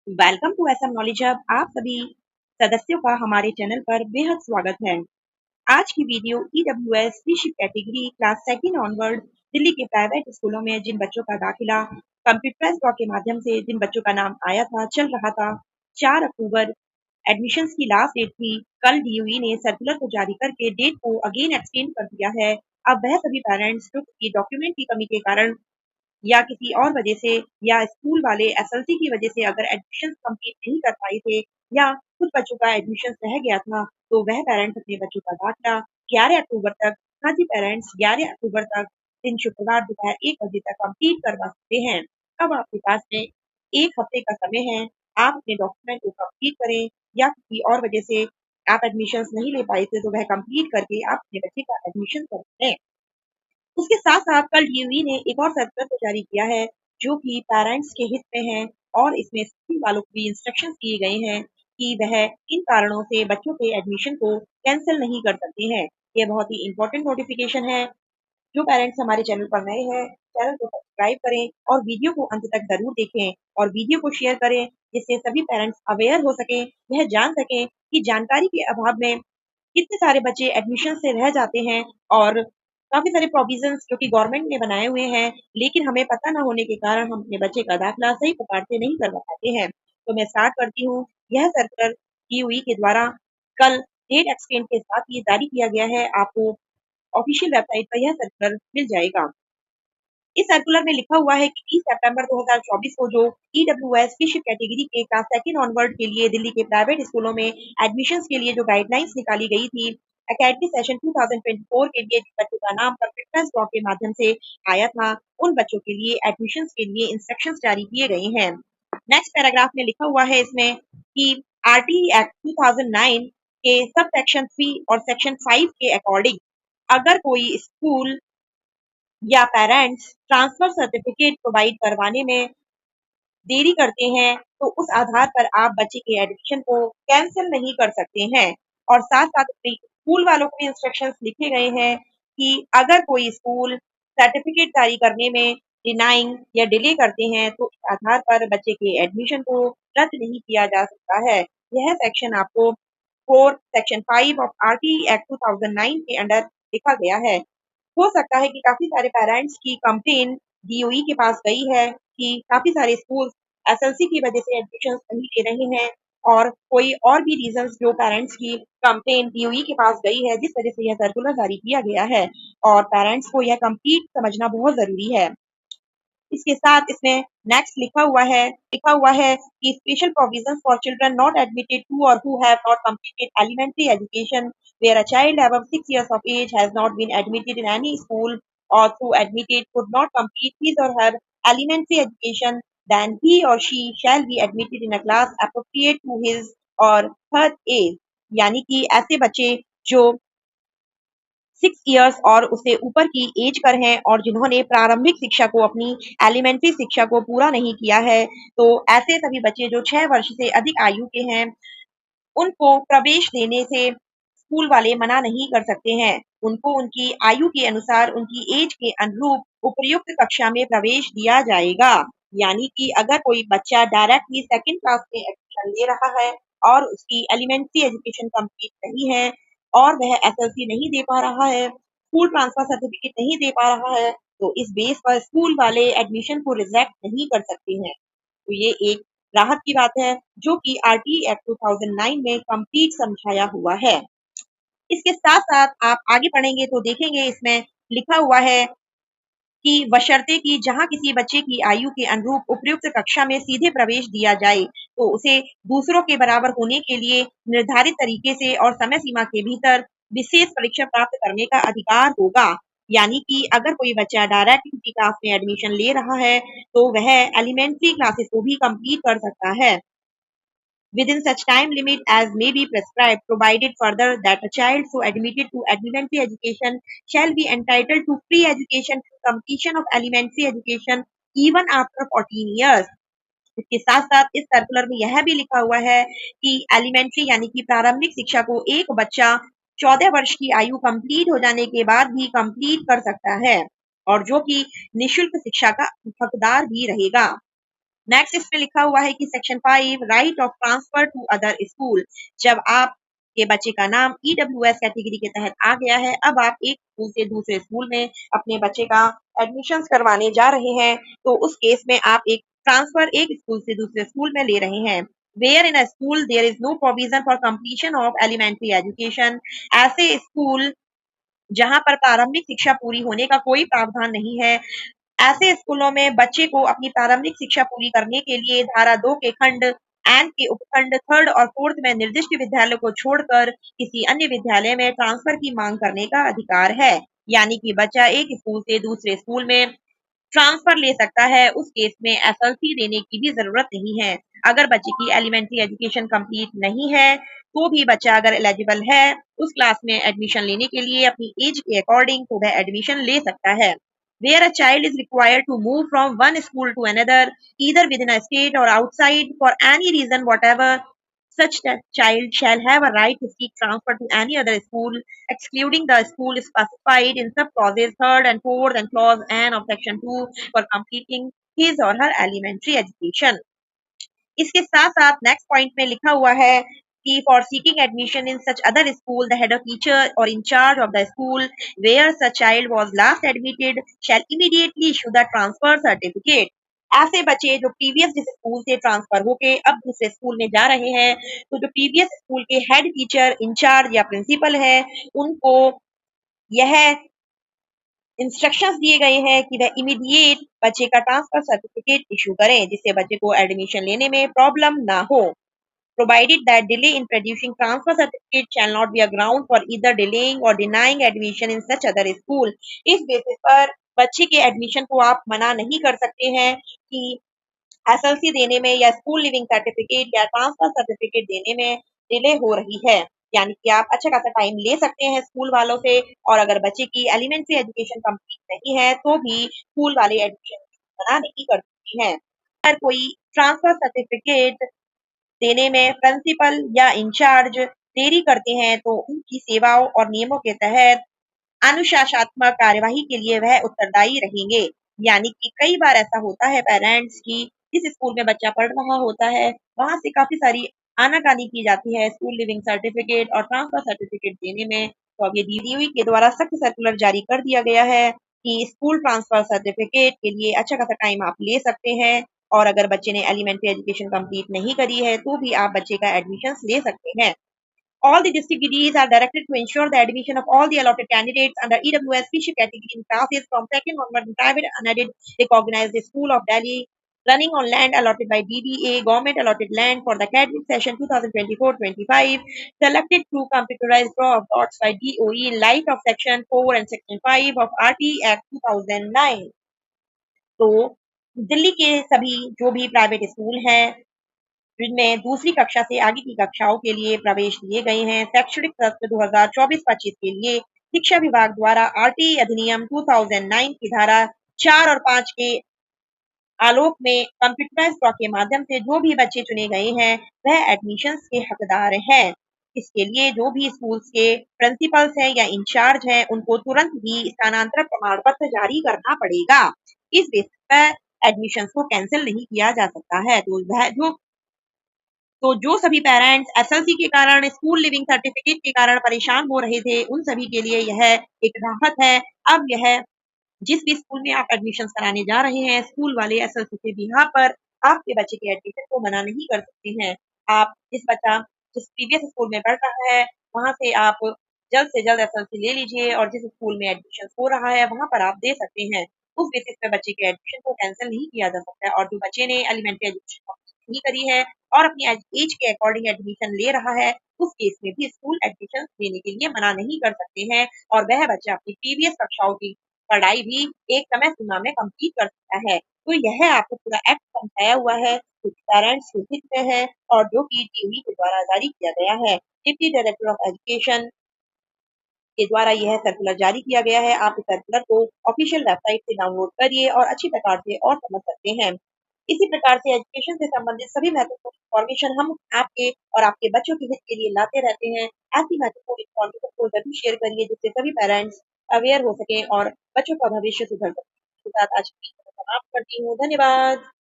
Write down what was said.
Welcome to SM knowledge hub. आप सभी सदस्यों का हमारे चैनल पर बेहद स्वागत है। आज की वीडियो ईडब्ल्यूएस विशिप category class second onward Delhi के प्राइवेट स्कूलों में जिन बच्चों का दाखिला कंप्यूटराइज्ड ड्रॉ के माध्यम से जिन बच्चों का नाम आया था चल रहा था 4 अक्टूबर एडमिशन्स की लास्ट डेट थी। कल डीयूई ने सर्कुलर को जारी करके डेट को अगेन एक्सटेंड कर दिया है। अब वह सभी पेरेंट्स जो कि डॉक्यूमेंट की कमी के कारण या किसी और वजह से या स्कूल वाले एसएलसी की वजह से अगर एडमिशन कंप्लीट नहीं कर पाए थे या कुछ बच्चों का एडमिशन रह गया था, तो वह पेरेंट्स अपने बच्चों का दाखिला 11 अक्टूबर तक, सभी पेरेंट्स 11 अक्टूबर तक दिन शुक्रवार दोपहर 1 बजे तक कंप्लीट करवा सकते हैं। अब आपके पास में 1 हफ्ते का समय है। आप अपने डॉक्यूमेंट को कंप्लीट करें या किसी और वजह से आप एडमिशन नहीं ले पाए थे, तो वह कंप्लीट करके आप अपने बच्चे का एडमिशन करें। उसके साथ-साथ कल डीओई ने एक और सर्कुलर को जारी किया है, जो कि पेरेंट्स के हित में है और इसमें स्कूल वालों को भी इंस्ट्रक्शंस दिए गए हैं कि वह इन कारणों से बच्चों के एडमिशन को कैंसल नहीं कर सकते हैं। ये बहुत ही इम्पोर्टेंट नोटिफिकेशन है। जो पेरेंट्स हमारे चैनल पर नए हैं, चैनल को सब्सक्राइब करें और वीडियो को अंत तक ज़रूर देखें और वीडियो को शेयर करें, जिससे सभी पेरेंट्स अवेयर हो सकें, यह जान सकें कि जानकारी के अभाव में कितने सारे बच्चे एडमिशन से रह जाते हैं और काफ़ी सारे प्रोविज़न्स जो कि गवर्नमेंट ने बनाए हुए हैं, लेकिन हमें पता ना होने के कारण हम अपने बच्चे का दाखिला सही प्रकार से नहीं करवा पाते हैं। तो मैं स्टार्ट करती हूँ। यह सर्कुलर डीओई के द्वारा कल डेट एक्सटेंड के साथ ये जारी किया गया है। आपको ऑफिशियल वेबसाइट पर यह सर्कुलर मिल जाएगा। इस सर्कुलर में लिखा हुआ है कि 30 सितंबर 2024 को जो ईडब्ल्यूएस फिश कैटेगरी के क्लास सेकंड ऑनवर्ड के लिए दिल्ली के प्राइवेट स्कूलों में एडमिशन्स के लिए जो गाइडलाइंस निकाली गई थी, एकेडमिक सेशन 2024 के लिए जिन बच्चों का नाम कंप्यूटराइज्ड ड्रॉ के माध्यम से आया था, उन बच्चों के लिए एडमिशन्स के लिए इंस्ट्रक्शंस जारी किए गए हैं। नेक्स्ट पैराग्राफ में लिखा हुआ है इसमें कि आरटी एक्ट 2009 के सब सेक्शन 3 और सेक्शन 5 के अकॉर्डिंग अगर कोई स्कूल या पेरेंट्स ट्रांसफर सर्टिफिकेट प्रोवाइड करवाने में देरी करते हैं, तो उस आधार पर आप बच्चे के एडमिशन को कैंसिल नहीं कर सकते हैं। और साथ-साथ स्कूल वालों को भी इंस्ट्रक्शंस लिखे गए हैं कि अगर कोई स्कूल सर्टिफिकेट जारी करने में डिनाइंग या डिले करते हैं, तो इस आधार पर बच्चे के एडमिशन को रद्द नहीं किया जा सकता है। यह सेक्शन आपको 4 सेक्शन 5 ऑफ आरटी एक्ट 2009 के अंडर लिखा गया है। हो सकता है कि काफ़ी सारे पेरेंट्स की कंप्लेन डीओई के पास गई है कि काफ़ी सारे स्कूल एसएलसी की वजह से एडमिशन्स नहीं ले रहे हैं और कोई और भी रीजंस जो पेरेंट्स की कंप्लेन डीओई के पास गई है, जिस वजह से यह सर्कुलर जारी किया गया है और पेरेंट्स को यह कंप्लीट समझना बहुत ज़रूरी है। इसके साथ इसमें नेक्स्ट लिखा हुआ है कि special provisions for children not admitted to or who have not completed elementary education where a child above 6 years of age has not been admitted in any school or through admitted could not complete his or her elementary education, then he or she shall be admitted in a class appropriate to his or her age। यानी कि ऐसे बच्चे जो 6 years और उससे ऊपर की as per हैं और जिन्होंने प्रारंभिक शिक्षा को अपनी एलिमेंट्री शिक्षा को पूरा नहीं किया है, तो ऐसे सभी बच्चे जो 6 वर्ष से अधिक आयु के हैं, उनको प्रवेश देने से स्कूल वाले मना नहीं कर सकते हैं। उनको उनकी आयु के अनुसार, उनकी एज के अनुरूप उपयुक्त कक्षा में प्रवेश दिया जाएगा। यानी कि अगर कोई बच्चा डायरेक्टली सेकंड क्लास में एडमिशन ले रहा है और उसकी एलिमेंट्री एजुकेशन कंप्लीट नहीं है और वह एसएलसी नहीं दे पा रहा है, स्कूल ट्रांसफर सर्टिफिकेट नहीं दे पा रहा है, तो इस बेस पर स्कूल वाले एडमिशन को रिजेक्ट नहीं कर सकते हैं। तो ये एक राहत की बात है, जो कि आरटी एक्ट 2009 में कंप्लीट समझाया हुआ है। इसके साथ-साथ आप आगे पढ़ेंगे तो देखेंगे इसमें लिखा हुआ है कि बशर्ते कि जहाँ किसी बच्चे की आयु के अनुरूप उपयुक्त कक्षा में सीधे प्रवेश दिया जाए, तो उसे दूसरों के बराबर होने के लिए निर्धारित तरीके से और समय सीमा के भीतर विशेष परीक्षा प्राप्त करने का अधिकार होगा। यानी कि अगर कोई बच्चा डायरेक्ट किसी क्लास में एडमिशन ले रहा है, तो वह एलिमेंट्री क्लासेस को भी कंप्लीट कर सकता है within such time limit as may be prescribed, provided further that a child so admitted to elementary education shall be entitled to free education to completion of elementary education even after 14 years। इसके साथ साथ इस circular में यह भी लिखा हुआ है कि एलिमेंट्री यानी कि प्रारंभिक शिक्षा को एक बच्चा 14 वर्ष की आयु कंप्लीट हो जाने के बाद भी कंप्लीट कर सकता है और जो कि निशुल्क शिक्षा का हकदार भी रहेगा। नेक्स्ट इस पे लिखा हुआ है कि section 5 right of transfer to other school. जब आप के बच्चे का नाम ईडब्ल्यूएस कैटेगरी के तहत आ गया है, अब आप एक स्कूल से दूसरे स्कूल में अपने बच्चे का एडमिशन करवाने जा रहे हैं, तो उस केस में आप एक ट्रांसफर एक स्कूल से दूसरे स्कूल में ले रहे हैं। Where in a school there is no provision for completion of elementary education. ऐसे स्कूल जहां पर प्रारंभिक शिक्षा पूरी होने का कोई प्रावधान नहीं है, ऐसे स्कूलों में बच्चे को अपनी प्रारंभिक शिक्षा पूरी करने के लिए धारा 2 के खंड एन के उपखंड थर्ड और फोर्थ में निर्दिष्ट विद्यालय को छोड़कर किसी अन्य विद्यालय में ट्रांसफर की मांग करने का अधिकार है। यानी कि बच्चा एक स्कूल से दूसरे स्कूल में ट्रांसफर ले सकता है। उस केस में एसएलसी देने की भी जरूरत नहीं है। अगर बच्चे की एलिमेंट्री एजुकेशन कंप्लीट नहीं है, तो भी बच्चा अगर एलिजिबल है उस क्लास में एडमिशन लेने के लिए अपनी एज के अकॉर्डिंग तो वह एडमिशन ले सकता है। Where a child is required to move from one school to another, either within a state or outside, for any reason whatever, such that child shall have a right to seek transfer to any other school, excluding the school specified in sub-clauses 3rd and 4th and clause N of section 2 for completing his or her elementary education. इसके साथ साथ next point में लिखा हुआ है कि for seeking admission in such other school the head of teacher or incharge of the school where such child was last admitted shall immediately issue the transfer certificate. ऐसे बच्चे जो प्रीवियस जिस school से ट्रांसफर होके अब दूसरे school में जा रहे हैं, तो जो प्रीवियस स्कूल के हेड टीचर, इंचार्ज या प्रिंसिपल है, उनको यह इंस्ट्रक्शंस दिए गए हैं कि वह इमीडिएट बच्चे का ट्रांसफर सर्टिफिकेट इशू करें, जिससे बच्चे को एडमिशन लेने में प्रॉब्लम ना हो। Provided that delay in producing transfer certificate shall not be a ground for either delaying or denying admission in such other school। इस बेसिस पर बच्चे के एडमिशन को आप मना नहीं कर सकते हैं कि एसएलसी देने में या स्कूल लिविंग सर्टिफिकेट या ट्रांसफर सर्टिफिकेट देने में डिले हो रही है। यानी कि आप अच्छा खासा टाइम ले सकते हैं स्कूल वालों से, और अगर बच्चे की एलिमेंट्री एजुकेशन कंप्लीट नहीं है, तो भी स्कूल वाले एडमिशन मना नहीं कर सकते हैं। अगर कोई ट्रांसफर सर्टिफिकेट देने में प्रिंसिपल या इंचार्ज देरी करते हैं, तो उनकी सेवाओं और नियमों के तहत अनुशासनात्मक कार्यवाही के लिए वह उत्तरदायी रहेंगे। यानी कि कई बार ऐसा होता है पेरेंट्स की जिस स्कूल में बच्चा पढ़ रहा होता है, वहां से काफी सारी आनाकानी की जाती है स्कूल लिविंग सर्टिफिकेट और ट्रांसफर सर्टिफिकेट देने में। तो अब ये डीडीयू के द्वारा सख्त सर्कुलर जारी कर दिया गया है कि स्कूल ट्रांसफर सर्टिफिकेट के लिए अच्छा खासा टाइम आप ले सकते हैं, और अगर बच्चे ने एलिमेंट्री एजुकेशन कंप्लीट नहीं करी है, तो भी आप बच्चे का एडमिशन ले सकते हैं। All the district DDs are directed to ensure the admission of all the allotted candidates under EWS fellowship category in classes from second onward in private unaided recognized school of Delhi running on land allotted by DDA, government allotted land for the academic session 2024-25, selected through computerized draw of lots by DOE in light of section 4 and section 5 of RT Act 2009। तो दिल्ली के सभी जो भी private school हैं जिनमें दूसरी कक्षा से आगे की कक्षाओं के लिए प्रवेश दिए गए हैं, शैक्षणिक सत्र 2024-25 के लिए शिक्षा विभाग द्वारा आरटी अधिनियम 2009 की धारा 4 और 5 के आलोक में कंप्यूटराइज ड्रॉ के माध्यम से जो भी बच्चे चुने गए हैं, वह एडमिशन्स के हकदार हैं। इसके लिए जो भी स्कूल्स के प्रिंसिपल्स हैं या इंचार्ज हैं, उनको तुरंत ही स्थानांतरण प्रमाण पत्र जारी करना पड़ेगा। इस बेसिस पर एडमिशन्स को कैंसिल नहीं किया जा सकता है। तो जो सभी पेरेंट्स एसएलसी के कारण, स्कूल लिविंग सर्टिफिकेट के कारण परेशान हो रहे थे, उन सभी के लिए यह एक राहत है। अब यह जिस भी स्कूल में आप एडमिशन कराने जा रहे हैं, स्कूल वाले एसएलसी के बिहाफ पर आपके बच्चे के एडमिशन को मना नहीं कर सकते हैं। आप जिस प्रीवियस स्कूल में पढ़ रहा है, वहां से आप जल्द से जल्द एसएलसी ले लीजिए, और जिस स्कूल में एडमिशन हो रहा है वहां पर आप दे सकते हैं। उस बेसिस पे बच्चे के एडमिशन को कैंसिल नहीं किया जा सकता है। और जो बच्चे ने एलिमेंट्री एजुकेशन नहीं करी है और अपनी एज के अकॉर्डिंग एडमिशन ले रहा है, उस केस में भी स्कूल एडमिशन देने के लिए मना नहीं कर सकते हैं, और वह बच्चा अपनी प्रीवियस कक्षाओं की पढ़ाई भी एक समय सीमा में कंप्लीट कर सकता है। तो यह आपको पूरा एक्ट समझाया हुआ है, जो पेरेंट्स के हित में है और जो कि टीवी के द्वारा जारी किया गया है। डिप्टी डायरेक्टर ऑफ एजुकेशन के द्वारा यह सर्कुलर जारी किया गया है। आप इस सर्कुलर को ऑफिशियल वेबसाइट से डाउनलोड करिए और अच्छी प्रकार से और समझ सकते हैं। इसी प्रकार से एजुकेशन से संबंधित सभी महत्वपूर्ण इन्फॉर्मेशन हम आपके और आपके बच्चों के हित के लिए लाते रहते हैं। ऐसी महत्वपूर्ण इन्फॉर्मेशन को जरूर शेयर करिए, जिससे सभी पेरेंट्स अवेयर हो सके और बच्चों का भविष्य सुधर सके। इसके साथ आज की वीडियो समाप्त करती हूँ। धन्यवाद।